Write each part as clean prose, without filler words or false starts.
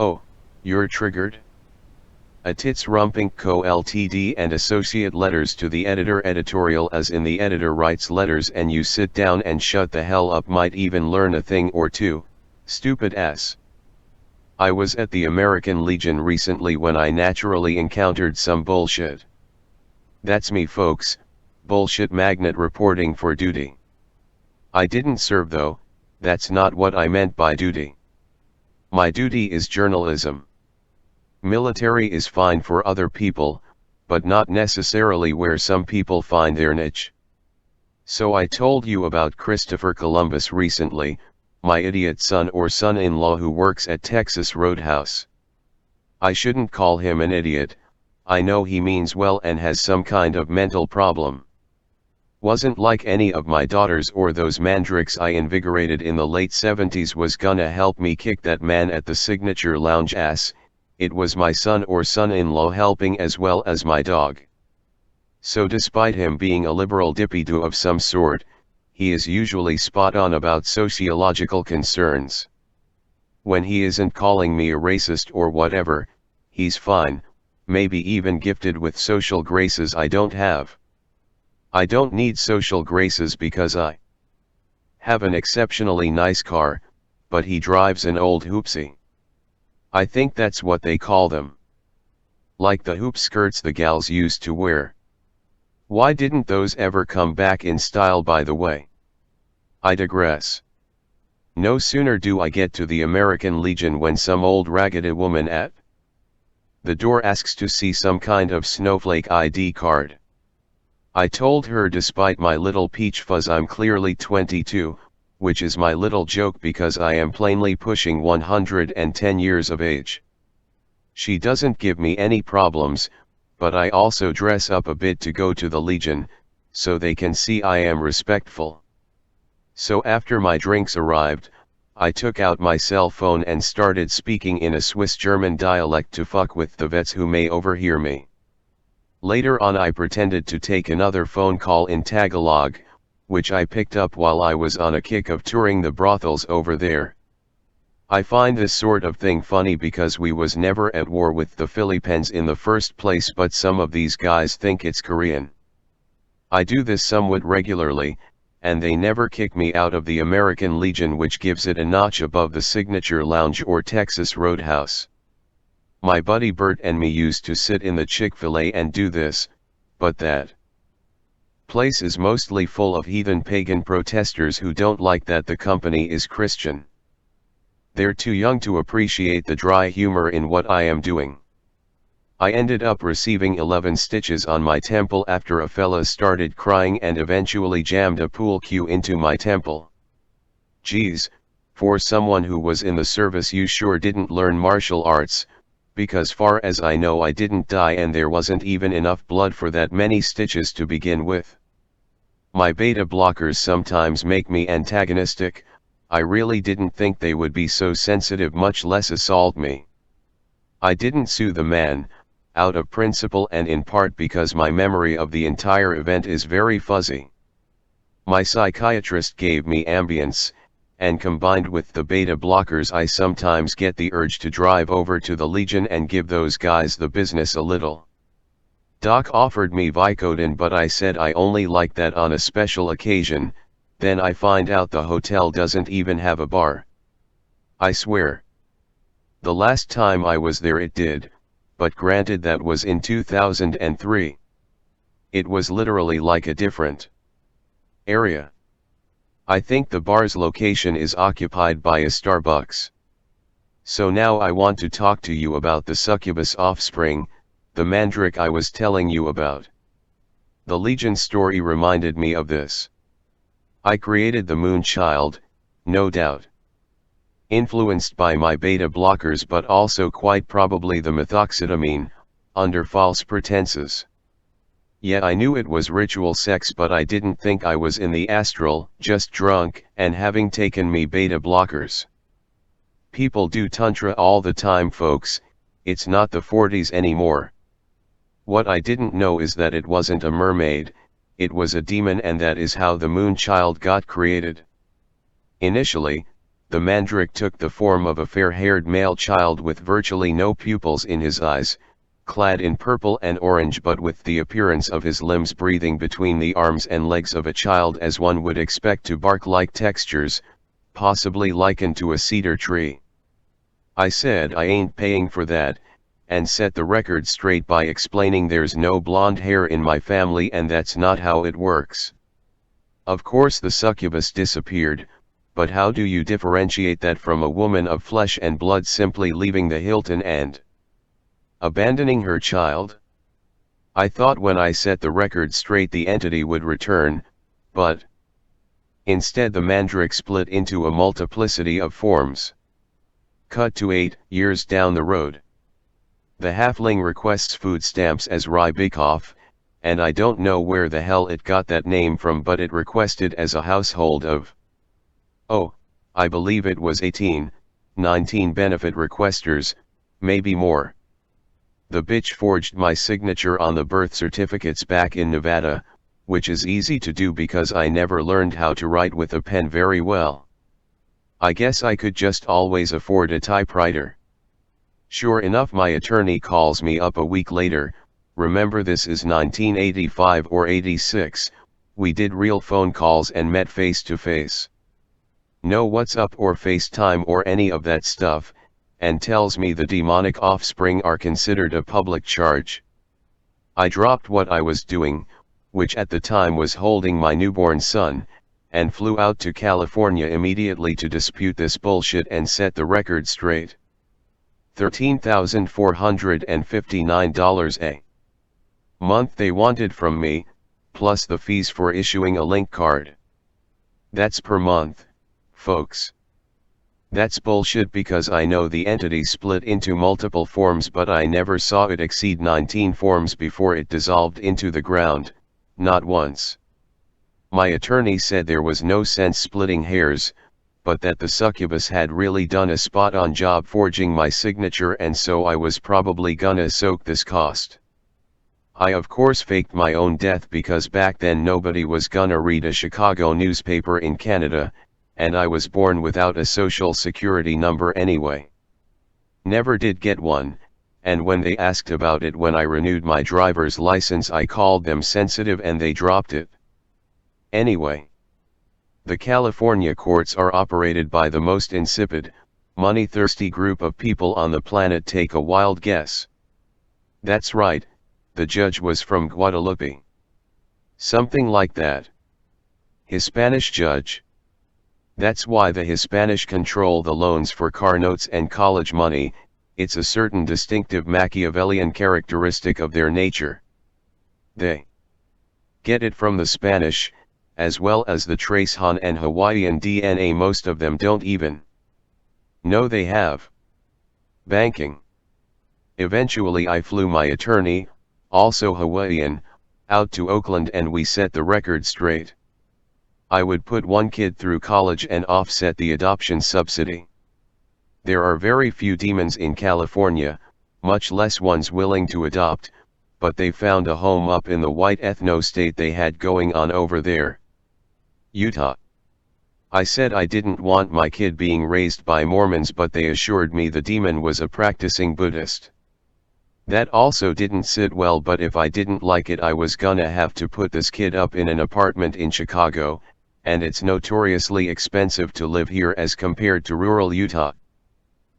Oh, you're triggered? A TITSRUMP Inc. Co. Ltd. And associate letters to the editor. Editorial as in the editor writes letters and you sit down and shut the hell up, might even learn a thing or two, stupid ass. I was at the American Legion recently when I naturally encountered some bullshit. That's me folks, bullshit magnet reporting for duty. I didn't serve though, that's not what I meant by duty. My duty is journalism. Military is fine for other people, but not necessarily where some people find their niche. So I told you about Christopher Columbus recently, my idiot son or son-in-law who works at Texas Roadhouse. I shouldn't call him an idiot, I know he means well and has some kind of mental problem. Wasn't like any of my daughters or those mandrakes I invigorated in the late 70s was gonna help me kick that man at the Signature Lounge ass. It was my son or son-in-law helping as well as my dog. So despite him being a liberal dippy-do of some sort, he is usually spot on about sociological concerns. When he isn't calling me a racist or whatever, he's fine, maybe even gifted with social graces I don't have. I don't need social graces because I have an exceptionally nice car, but he drives an old hoopsie. I think that's what they call them. Like the hoop skirts the gals used to wear. Why didn't those ever come back in style, by the way? I digress. No sooner do I get to the American Legion when some old raggedy woman at the door asks to see some kind of snowflake ID card. I told her despite my little peach fuzz I'm clearly 22, which is my little joke because I am plainly pushing 110 years of age. She doesn't give me any problems, but I also dress up a bit to go to the Legion, so they can see I am respectful. So after my drinks arrived, I took out my cell phone and started speaking in a Swiss-German dialect to fuck with the vets who may overhear me. Later on I pretended to take another phone call in Tagalog, which I picked up while I was on a kick of touring the brothels over there. I find this sort of thing funny because we was never at war with the Philippines in the first place, but some of these guys think it's Korean. I do this somewhat regularly, and they never kick me out of the American Legion, which gives it a notch above the Signature Lounge or Texas Roadhouse. My buddy Bert and me used to sit in the Chick-fil-A and do this, but that place is mostly full of heathen pagan protesters who don't like that the company is Christian. They're too young to appreciate the dry humor in what I am doing. I ended up receiving 11 stitches on my temple after a fella started crying and eventually jammed a pool cue into my temple. Geez, for someone who was in the service you sure didn't learn martial arts, because far as I know I didn't die and there wasn't even enough blood for that many stitches to begin with. My beta blockers sometimes make me antagonistic. I really didn't think they would be so sensitive, much less assault me. I didn't sue the man, out of principle and in part because my memory of the entire event is very fuzzy. My psychiatrist gave me Ambience, and combined with the beta blockers I sometimes get the urge to drive over to the Legion and give those guys the business a little. Doc offered me Vicodin, but I said I only like that on a special occasion. Then I find out the hotel doesn't even have a bar. I swear. The last time I was there it did, but granted that was in 2003. It was literally like a different area. I think the bar's location is occupied by a Starbucks. So now I want to talk to you about the succubus offspring, the mandrake I was telling you about. The Legion story reminded me of this. I created the Moon Child, no doubt. Influenced by my beta blockers, but also quite probably the methoxetamine, under false pretenses. Yeah, I knew it was ritual sex, but I didn't think I was in the astral, just drunk, and having taken me beta blockers. People do tantra all the time folks, it's not the 40s anymore. What I didn't know is that it wasn't a mermaid, it was a demon, and that is how the Moon Child got created. Initially, the mandrake took the form of a fair-haired male child with virtually no pupils in his eyes, clad in purple and orange but with the appearance of his limbs breathing between the arms and legs of a child as one would expect to bark-like textures, possibly likened to a cedar tree. I said I ain't paying for that, and set the record straight by explaining there's no blonde hair in my family and that's not how it works. Of course the succubus disappeared, but how do you differentiate that from a woman of flesh and blood simply leaving the Hilton and abandoning her child? I thought when I set the record straight the entity would return, but instead the mandrake split into a multiplicity of forms. Cut to 8 years down the road. The halfling requests food stamps as Rybikoff, and I don't know where the hell it got that name from, but it requested as a household of, oh, I believe it was 18, 19 benefit requesters, maybe more. The bitch forged my signature on the birth certificates back in Nevada, which is easy to do because I never learned how to write with a pen very well. I guess I could just always afford a typewriter. Sure enough, my attorney calls me up a week later. Remember, this is 1985 or 86, we did real phone calls and met face to face. No WhatsApp or FaceTime or any of that stuff, and tells me the demonic offspring are considered a public charge. I dropped what I was doing, which at the time was holding my newborn son, and flew out to California immediately to dispute this bullshit and set the record straight. $13,459 a month they wanted from me, plus the fees for issuing a link card. That's per month, folks. That's bullshit because I know the entity split into multiple forms, but I never saw it exceed 19 forms before it dissolved into the ground, not once. My attorney said there was no sense splitting hairs, but that the succubus had really done a spot-on job forging my signature, and so I was probably gonna soak this cost. I of course faked my own death because back then nobody was gonna read a Chicago newspaper in Canada, and I was born without a social security number anyway. Never did get one, and when they asked about it when I renewed my driver's license I called them sensitive and they dropped it. Anyway, the California courts are operated by the most insipid, money-thirsty group of people on the planet. Take a wild guess. That's right, the judge was from Guadalupe. Something like that. Hispanic judge. That's why the Hispanic control the loans for car notes and college money. It's a certain distinctive Machiavellian characteristic of their nature. They get it from the Spanish, as well as the Trace Han and Hawaiian DNA. Most of them don't even know they have. Banking. Eventually I flew my attorney, also Hawaiian, out to Oakland and we set the record straight. I would put one kid through college and offset the adoption subsidy. There are very few demons in California, much less ones willing to adopt, but they found a home up in the white ethno-state they had going on over there. Utah. I said I didn't want my kid being raised by Mormons, but they assured me the demon was a practicing Buddhist. That also didn't sit well, but if I didn't like it I was gonna have to put this kid up in an apartment in Chicago, and it's notoriously expensive to live here as compared to rural Utah.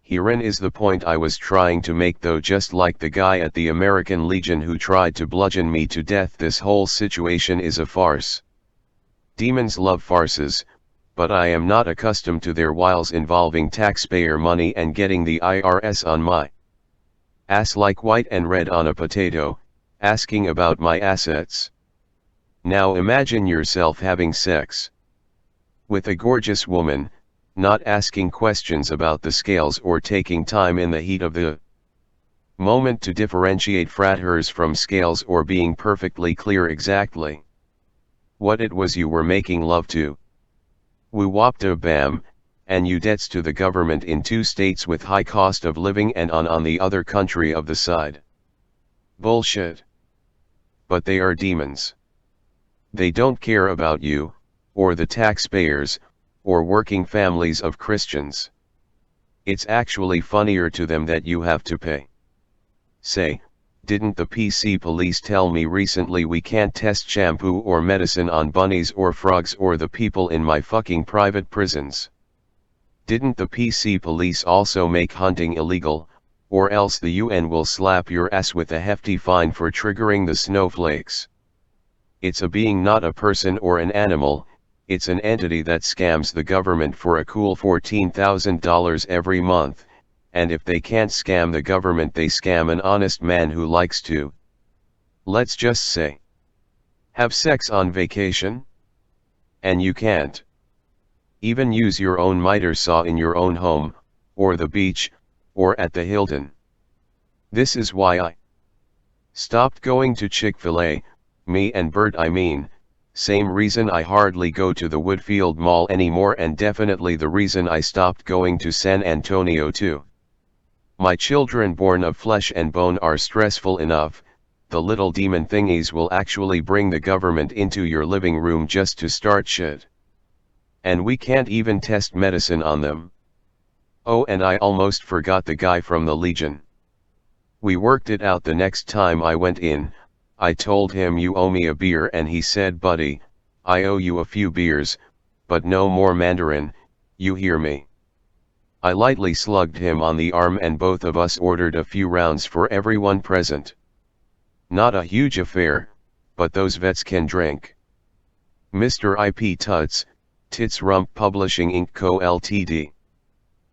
Herein is the point I was trying to make, though. Just like the guy at the American Legion who tried to bludgeon me to death, this whole situation is a farce. Demons love farces, but I am not accustomed to their wiles involving taxpayer money and getting the IRS on my ass like white and red on a potato, asking about my assets. Now imagine yourself having sex with a gorgeous woman, not asking questions about the scales or taking time in the heat of the moment to differentiate fratters from scales, or being perfectly clear exactly what it was you were making love to. Woo wapta bam, and you debts to the government in 2 states with high cost of living and on the other country of the side. Bullshit. But they are demons. They don't care about you, or the taxpayers, or working families of Christians. It's actually funnier to them that you have to pay. Say, didn't the PC police tell me recently we can't test shampoo or medicine on bunnies or frogs or the people in my fucking private prisons? Didn't the PC police also make hunting illegal, or else the UN will slap your ass with a hefty fine for triggering the snowflakes? It's a being, not a person or an animal. It's an entity that scams the government for a cool $14,000 every month, and if they can't scam the government, they scam an honest man who likes to, let's just say, have sex on vacation? And you can't even use your own miter saw in your own home, or the beach, or at the Hilton. This is why I stopped going to Chick-fil-A, me and Bert I mean, same reason I hardly go to the Woodfield Mall anymore, and definitely the reason I stopped going to San Antonio too. My children born of flesh and bone are stressful enough. The little demon thingies will actually bring the government into your living room just to start shit. And we can't even test medicine on them. Oh, and I almost forgot the guy from the Legion. We worked it out the next time I went in. I told him, you owe me a beer, and he said, buddy, I owe you a few beers, but no more Mandarin, you hear me? I lightly slugged him on the arm and both of us ordered a few rounds for everyone present. Not a huge affair, but those vets can drink. Mr. IP Tuts, TITSRUMP Publishing Inc. Co. Ltd.